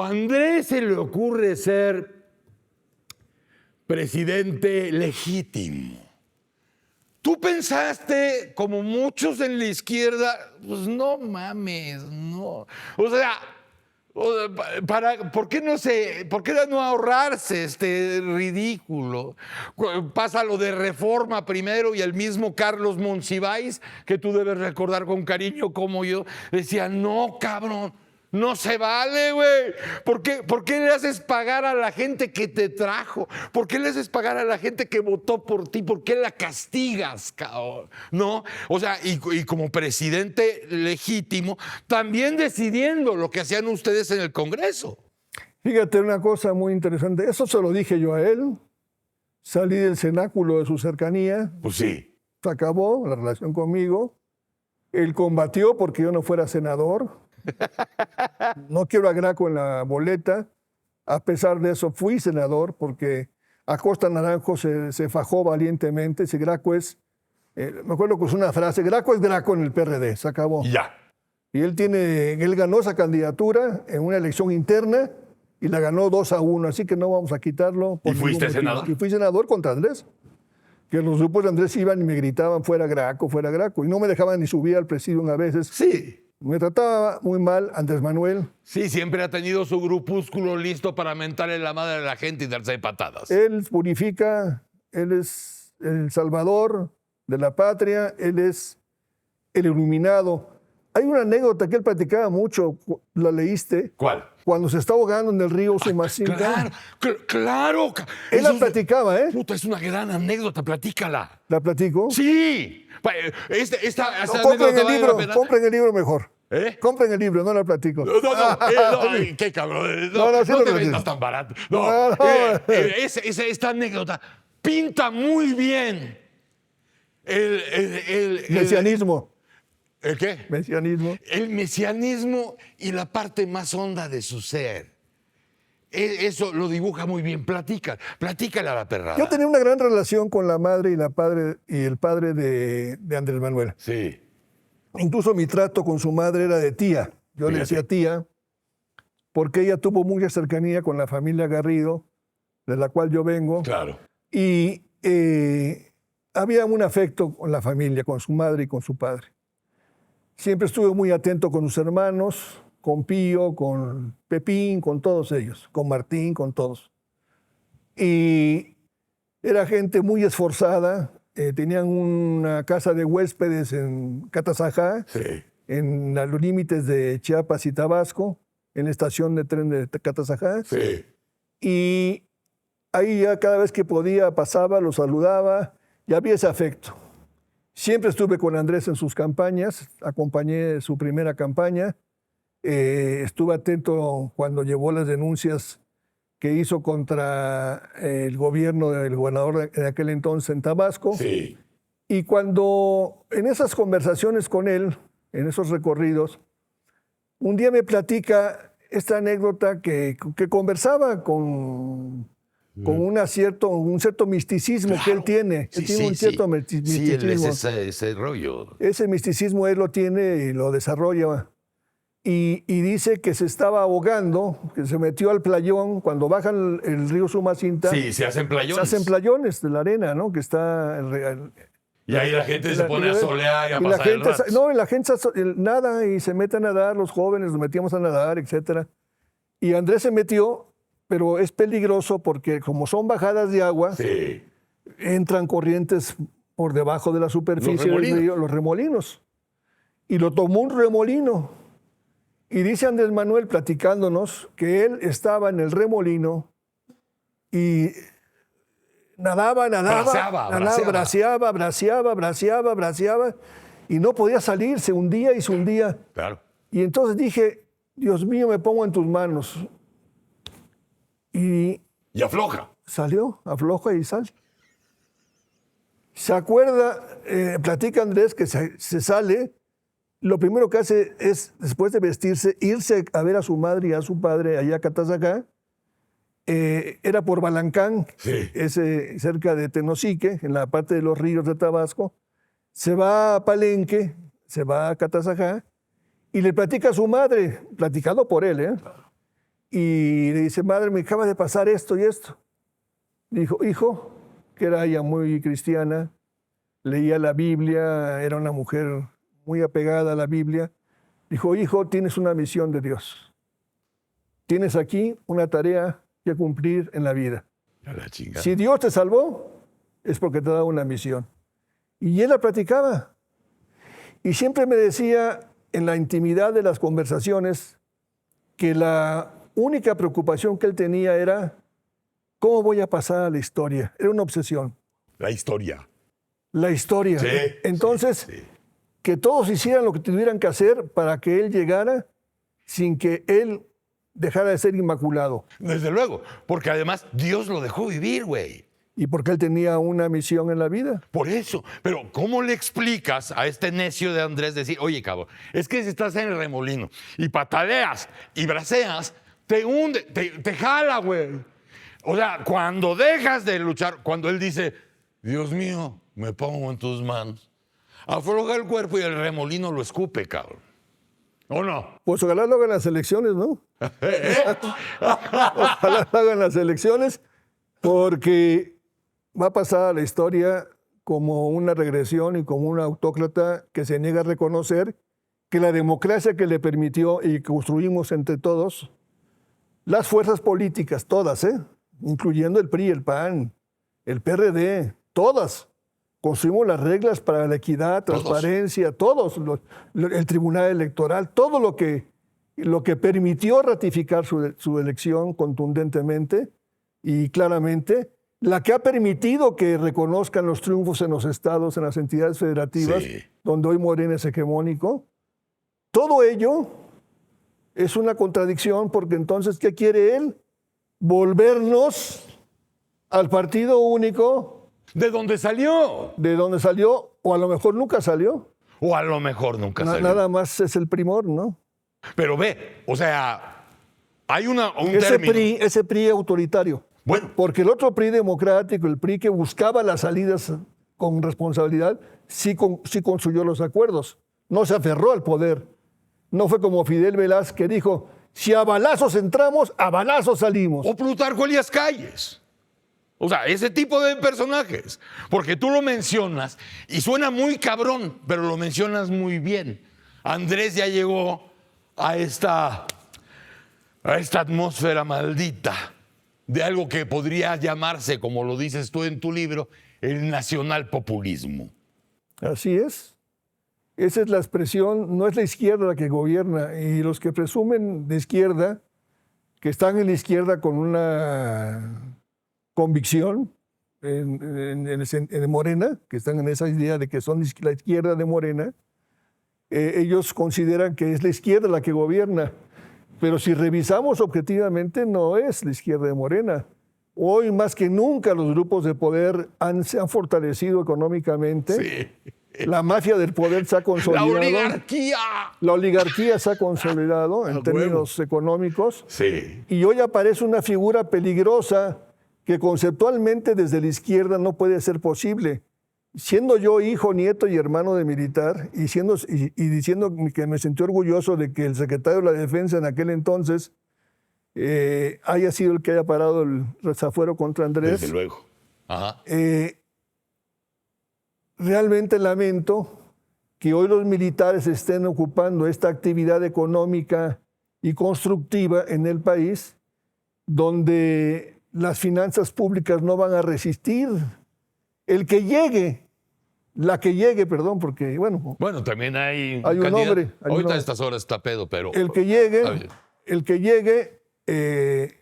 a Andrés se le ocurre ser presidente legítimo, ¿tú pensaste, como muchos en la izquierda, pues no mames, no? O sea, ¿por qué no ahorrarse este ridículo? Pasa lo de Reforma primero y el mismo Carlos Monsiváis, que tú debes recordar con cariño como yo, decía, no, cabrón, no se vale, güey. ¿Por qué le haces pagar a la gente que te trajo? ¿Por qué le haces pagar a la gente que votó por ti? ¿Por qué la castigas, cabrón? ¿No? O sea, y como presidente legítimo, también decidiendo lo que hacían ustedes en el Congreso. Fíjate una cosa muy interesante. Eso se lo dije yo a él. Salí del cenáculo de su cercanía. Pues sí. Se acabó la relación conmigo. Él combatió porque yo no fuera senador. No quiero a Graco en la boleta. A pesar de eso, fui senador porque Acosta Naranjo se fajó valientemente. Si Graco es Me acuerdo que es una frase, Graco es Graco en el PRD, se acabó. Y ya. Y él ganó esa candidatura en una elección interna y la ganó 2-1, así que no vamos a quitarlo. ¿Y fuiste senador? Y fui senador contra Andrés. Que los grupos de Andrés iban y me gritaban fuera Graco, y no me dejaban ni subir al presidium a veces. Sí. Me trataba muy mal Andrés Manuel. Sí, siempre ha tenido su grupúsculo listo para mentarle la madre a la gente y darse patadas. Él purifica, él es el salvador de la patria, él es el iluminado. Hay una anécdota que él platicaba mucho, ¿la leíste? ¿Cuál? Cuando se está ahogando en el río Sumacinta. Claro. Él la platicaba, ¿eh? Puta, es una gran anécdota, platícala. ¿La platico? Sí. Esta Compren anécdota el vale la libro, pena. compren el libro mejor. ¿Eh? Compren el libro, no la platico. No, ay, qué cabrón. No, sí No lo te platico. vendas tan barato. No. Esta anécdota pinta muy bien el Mesianismo. ¿El qué? Mesianismo. El mesianismo y la parte más honda de su ser. Eso lo dibuja muy bien. Platícale a la perrada. Yo tenía una gran relación con la madre y el padre de Andrés Manuel. Sí. Incluso mi trato con su madre era de tía. Yo le decía tía, porque ella tuvo mucha cercanía con la familia Garrido, de la cual yo vengo. Claro. Y había un afecto con la familia, con su madre y con su padre. Siempre estuve muy atento con sus hermanos, con Pío, con Pepín, con todos ellos, con Martín, con todos. Y era gente muy esforzada. Tenían una casa de huéspedes en Catazajá, Sí. en los límites de Chiapas y Tabasco, en la estación de tren de Catazajá. Sí. Y ahí ya cada vez que podía pasaba, lo saludaba y había ese afecto. Siempre estuve con Andrés en sus campañas, acompañé su primera campaña, estuve atento cuando llevó las denuncias que hizo contra el gobierno del gobernador de aquel entonces en Tabasco. Sí. Y cuando en esas conversaciones con él, en esos recorridos, un día me platica esta anécdota que conversaba con un cierto misticismo que él tiene. Sí, Él tiene sí, un cierto sí. Sí, él misticismo. es ese rollo. Ese misticismo él lo tiene y lo desarrolla. Y dice que se estaba ahogando, que se metió al playón. Cuando bajan el río Sumacinta, Sí, se hacen playones. se hacen playones de la arena, ¿no? Que está... Y ahí la gente se pone a solear y a pasar el rato. No, y la gente nada y se mete a nadar, los jóvenes nos metíamos a nadar, etc. Y Andrés se metió, pero es peligroso porque como son bajadas de agua, Sí. entran corrientes por debajo de la superficie del remolinos. río, los remolinos. Y lo tomó un remolino. Y dice Andrés Manuel platicándonos que él estaba en el remolino y nadaba, braceaba y no podía salir, se hundía y se hundía. Claro. Y entonces dije, Dios mío, me pongo en tus manos. Y Y afloja. salió, afloja y sale. Se acuerda, platica Andrés que se sale. Lo primero que hace es, después de vestirse, irse a ver a su madre y a su padre allá a Catazajá. Era por Balancán, Sí. cerca de Tenosique, en la parte de los ríos de Tabasco. Se va a Palenque, se va a Catazajá y le platica a su madre, platicado por él, y le dice, madre, me acaba de pasar esto y esto. Dijo, hijo, que era ella muy cristiana, leía la Biblia, era una mujer muy apegada a la Biblia. Dijo, hijo, tienes una misión de Dios. Tienes aquí una tarea que cumplir en la vida. A la chingada. Si Dios te salvó, es porque te ha dado una misión. Y él la platicaba. Y siempre me decía, en la intimidad de las conversaciones, que la única preocupación que él tenía era, ¿cómo voy a pasar a la historia? Era una obsesión. La historia. La historia. Sí, Entonces, sí. que todos hicieran lo que tuvieran que hacer para que él llegara sin que él dejara de ser inmaculado. Desde luego. Porque además Dios lo dejó vivir, güey. Y porque él tenía una misión en la vida. Por eso. Pero ¿cómo le explicas a este necio de Andrés decir, oye, cabrón, es que si estás en el remolino y pataleas y braceas, te hunde, te jala, güey? O sea, cuando dejas de luchar, cuando él dice, Dios mío, me pongo en tus manos. Afloja el cuerpo y el remolino lo escupe, cabrón. ¿O no? Pues ojalá lo hagan las elecciones, ¿no? Ojalá lo hagan las elecciones, porque va a pasar a la historia como una regresión y como un autócrata que se niega a reconocer que la democracia que le permitió y que construimos entre todos, las fuerzas políticas, todas, incluyendo el PRI, el PAN, el PRD, todas, construimos las reglas para la equidad, transparencia, el Tribunal Electoral, todo lo que permitió ratificar su elección contundentemente y claramente, la que ha permitido que reconozcan los triunfos en los estados, en las entidades federativas, Sí. donde hoy Morena es hegemónico. Todo ello es una contradicción, porque entonces, ¿qué quiere él? Volvernos al partido único. ¿De dónde salió? De donde salió, o a lo mejor nunca salió. O a lo mejor nunca salió. Nada más es el primor, ¿no? Pero ve, o sea, hay un Ese término. ese PRI autoritario. Bueno, Porque el otro PRI democrático, el PRI que buscaba las salidas con responsabilidad, sí construyó los acuerdos. No se aferró al poder. No fue como Fidel Velázquez, que dijo, si a balazos entramos, a balazos salimos. o Plutarco Elías Calles. O sea, ese tipo de personajes. Porque tú lo mencionas y suena muy cabrón, pero lo mencionas muy bien. Andrés ya llegó a esta atmósfera maldita de algo que podría llamarse, como lo dices tú en tu libro, el nacionalpopulismo. Así es. Esa es la expresión, no es la izquierda la que gobierna. Y los que presumen de izquierda, que están en la izquierda con una convicción en Morena, que están en esa idea de que son la izquierda de Morena, ellos consideran que es la izquierda la que gobierna. Pero si revisamos objetivamente, no es la izquierda de Morena. Hoy, más que nunca, los grupos de poder se han fortalecido económicamente. Sí. La mafia del poder se ha ¡La consolidado. oligarquía! La oligarquía se ha consolidado en A términos económicos. Sí. Y hoy aparece una figura peligrosa que conceptualmente desde la izquierda no puede ser posible. Siendo yo hijo, nieto y hermano de militar, y diciendo que me sentí orgulloso de que el secretario de la Defensa en aquel entonces haya sido el que haya parado el desafuero contra Andrés. Desde luego. Ajá. Realmente lamento que hoy los militares estén ocupando esta actividad económica y constructiva en el país, donde las finanzas públicas no van a resistir. El que llegue, la que llegue, perdón, porque, bueno, Bueno, también hay un Hay un candidato. hombre, hay un Ahorita a hombre. estas horas está pedo, pero... el que Está bien. llegue,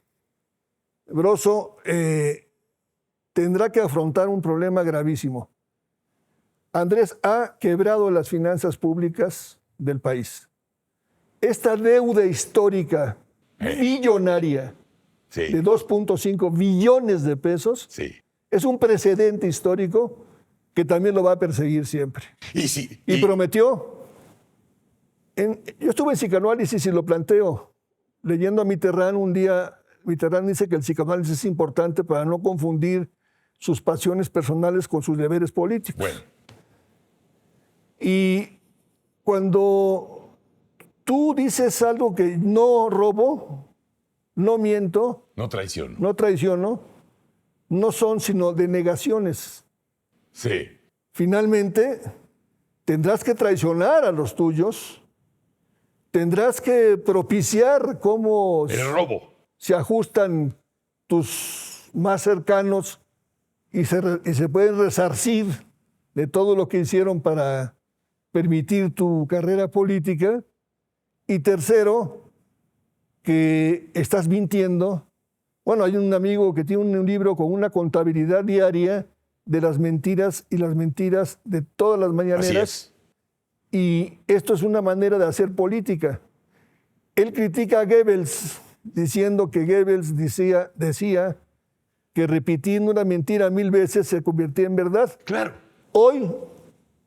Broso, tendrá que afrontar un problema gravísimo. Andrés ha quebrado las finanzas públicas del país. Esta deuda histórica billonaria Sí, de 2.5 billones de pesos sí. es un precedente histórico que también lo va a perseguir siempre. Y sí. Y prometió, yo estuve en psicoanálisis y lo planteo, leyendo a Mitterrand un día. Mitterrand dice que el psicoanálisis es importante para no confundir sus pasiones personales con sus deberes políticos. Bueno, Y cuando tú dices algo que no robo, no miento, no traiciono. no traiciono, no son sino denegaciones. Sí. Finalmente, tendrás que traicionar a los tuyos, tendrás que propiciar cómo El robo. se ajustan tus más cercanos y se pueden resarcir de todo lo que hicieron para permitir tu carrera política. Y tercero, que estás mintiendo. Bueno, hay un amigo que tiene un libro con una contabilidad diaria de las mentiras y las mentiras de todas las Así mañaneras. es. Y esto es una manera de hacer política. Él critica a Goebbels, diciendo que Goebbels decía que repitiendo una mentira 1000 veces se convertía en verdad. Claro. Hoy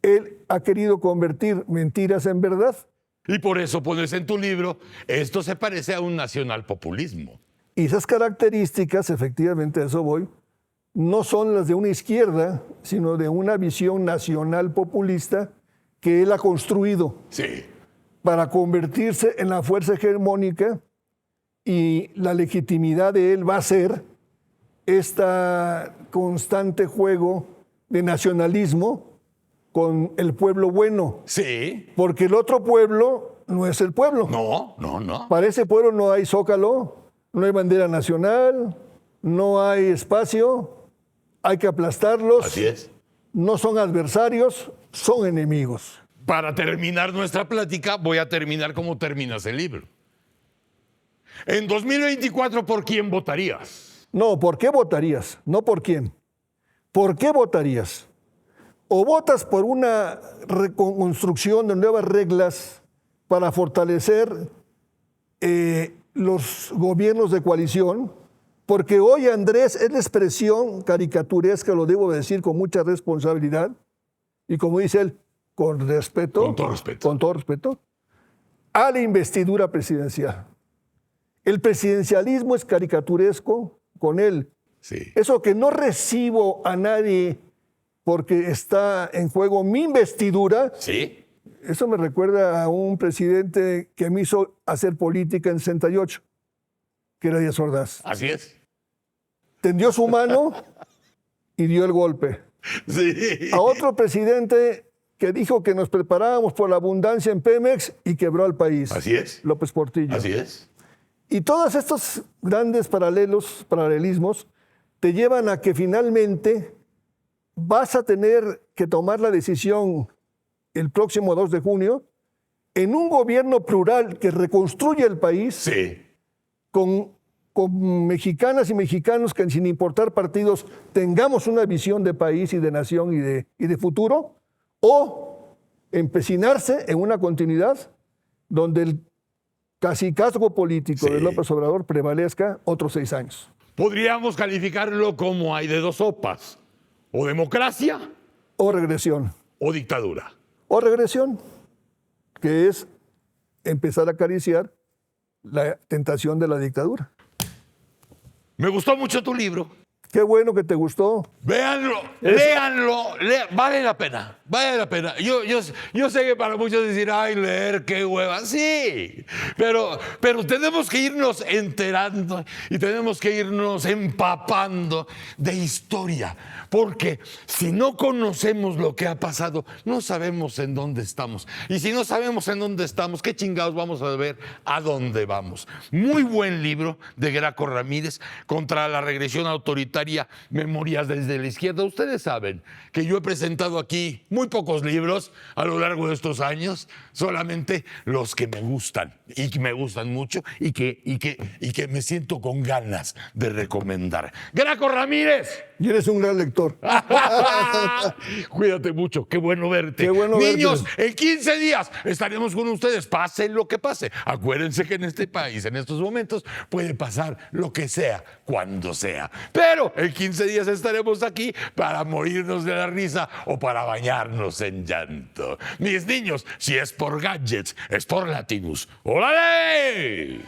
él ha querido convertir mentiras en verdad. Y por eso pones en tu libro, esto se parece a un nacionalpopulismo. Y esas características, efectivamente a eso voy, no son las de una izquierda, sino de una visión nacional populista que él ha construido Sí. para convertirse en la fuerza hegemónica, y la legitimidad de él va a ser este constante juego de nacionalismo con el pueblo bueno, Sí. porque el otro pueblo no es el pueblo. No, no, no. Para ese pueblo no hay zócalo, no hay bandera nacional, no hay espacio, hay que aplastarlos. Así es. No son adversarios, son enemigos. Para terminar nuestra plática, voy a terminar como terminas el libro. En 2024, ¿por quién votarías? No, ¿por qué votarías? No por quién. ¿Por qué votarías? O votas por una reconstrucción de nuevas reglas para fortalecer los gobiernos de coalición, porque hoy Andrés es la expresión caricaturesca, lo debo decir con mucha responsabilidad, y como dice él, con respeto, Con todo respeto. con todo respeto, a la investidura presidencial. El presidencialismo es caricaturesco con él. Sí. Eso que no recibo a nadie porque está en juego mi investidura, Sí. eso me recuerda a un presidente que me hizo hacer política en 68, que era Díaz Ordaz. Así es. Tendió su mano y dio el golpe. Sí. A otro presidente que dijo que nos preparábamos por la abundancia en Pemex y quebró al país. Así es. López Portillo. Así es. Y todos estos grandes paralelismos, te llevan a que finalmente vas a tener que tomar la decisión el próximo 2 de junio en un gobierno plural que reconstruye el país Sí. con mexicanas y mexicanos que, sin importar partidos, tengamos una visión de país y de nación y de futuro, o empecinarse en una continuidad donde el cacicazgo político Sí. de López Obrador prevalezca otros 6 años. Podríamos calificarlo como hay de dos sopas: o democracia O regresión. o dictadura. O regresión, que es empezar a acariciar la tentación de la dictadura. Me gustó mucho tu libro. Qué bueno que te gustó. Véanlo, léanlo, vale la pena, vale la pena. Yo sé que para muchos decir, ay, leer, qué hueva, sí, pero tenemos que irnos enterando y tenemos que irnos empapando de historia, porque si no conocemos lo que ha pasado, no sabemos en dónde estamos. Y si no sabemos en dónde estamos, ¿qué chingados vamos a ver a dónde vamos? Muy buen libro de Graco Ramírez, Contra la regresión autoritaria, Memorias desde la izquierda. Ustedes saben que yo he presentado aquí muy pocos libros a lo largo de estos años, solamente los que me gustan y que me gustan mucho y que me siento con ganas de recomendar. Graco Ramírez. Y eres un gran lector. Cuídate mucho, qué bueno verte. Qué bueno Niños, verte. en 15 días estaremos con ustedes, pase lo que pase. Acuérdense que en este país, en estos momentos, puede pasar lo que sea, cuando sea. Pero en 15 días estaremos aquí para morirnos de la risa o para bañarnos en llanto. Mis niños, si es por gadgets, es por Latinus. ¡Órale!